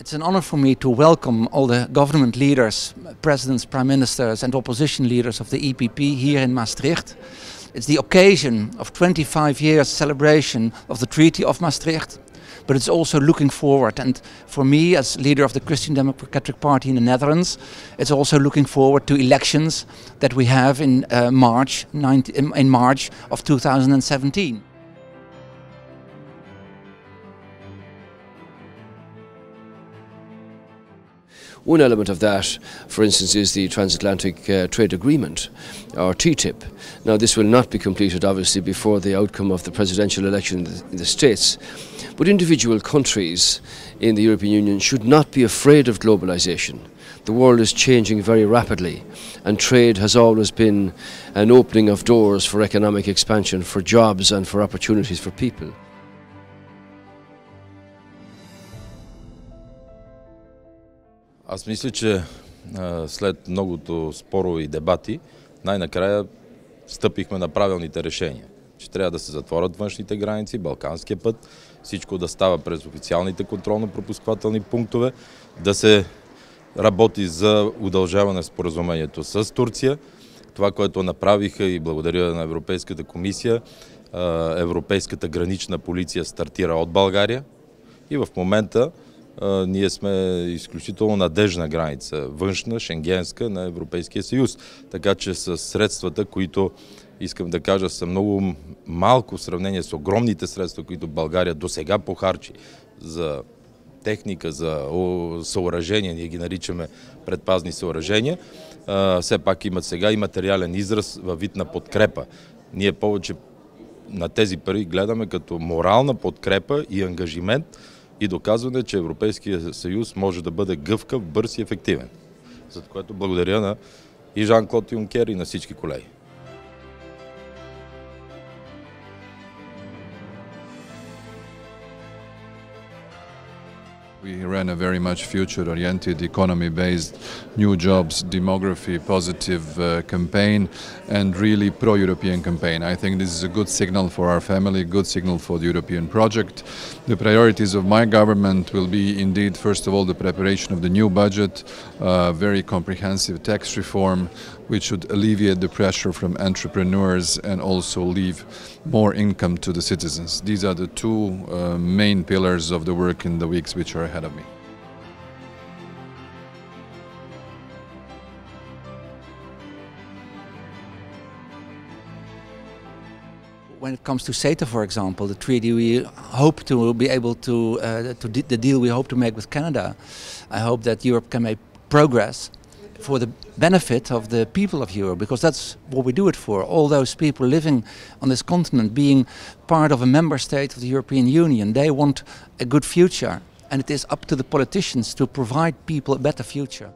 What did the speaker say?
It's an honor for me to welcome all the government leaders, presidents, prime ministers and opposition leaders of the EPP here in Maastricht. It's the occasion of 25 years celebration of the Treaty of Maastricht, but it's also looking forward. And for me, as leader of the Christian Democratic Party in the Netherlands, it's also looking forward to elections that we have in March of 2017. One element of that, for instance, is the Transatlantic Trade Agreement, or TTIP. Now, this will not be completed, obviously, before the outcome of the presidential election in the States. But individual countries in the European Union should not be afraid of globalization. The world is changing very rapidly, and trade has always been an opening of doors for economic expansion, for jobs and for opportunities for people. Аз мисля, че след многото спорове и дебати, най-накрая стъпихме на правилните решения. Че трябва да се затворят външните граници, Балканския път, всичко да става през официалните контролно-пропускателни пунктове, да се работи за удължаване на споразумението с Турция. Това, което направиха и благодаря на Европейската комисия, Европейската гранична полиция стартира от България и в момента ние сме изключително надежна граница, външна, шенгенска на Европейския съюз. Така че с средствата, които искам да кажа са много малко в сравнение с огромните средства, които България досега похарчи за техника, за съоръжения, ние ги наричаме предпазни съоръжения, все пак имат сега и материален израз във вид на подкрепа. Ние повече на тези пари гледаме като морална подкрепа и ангажимент, и доказване, че Европейския съюз може да бъде гъвкав, бърз и ефективен. За което благодаря на и Жан-Клод Юнкер и на всички колеги. We ran a very much future-oriented, economy-based, new jobs, demography, positive campaign and really pro-European campaign. I think this is a good signal for our family, good signal for the European project. The priorities of my government will be indeed, first of all, the preparation of the new budget, very comprehensive tax reform, which should alleviate the pressure from entrepreneurs and also leave more income to the citizens. These are the two main pillars of the work in the weeks which are ahead of me. When it comes to CETA, for example, the treaty we hope to be able to the deal we hope to make with Canada, I hope that Europe can make progress for the benefit of the people of Europe, because that's what we do it for. All those people living on this continent, being part of a member state of the European Union, they want a good future, and it is up to the politicians to provide people a better future.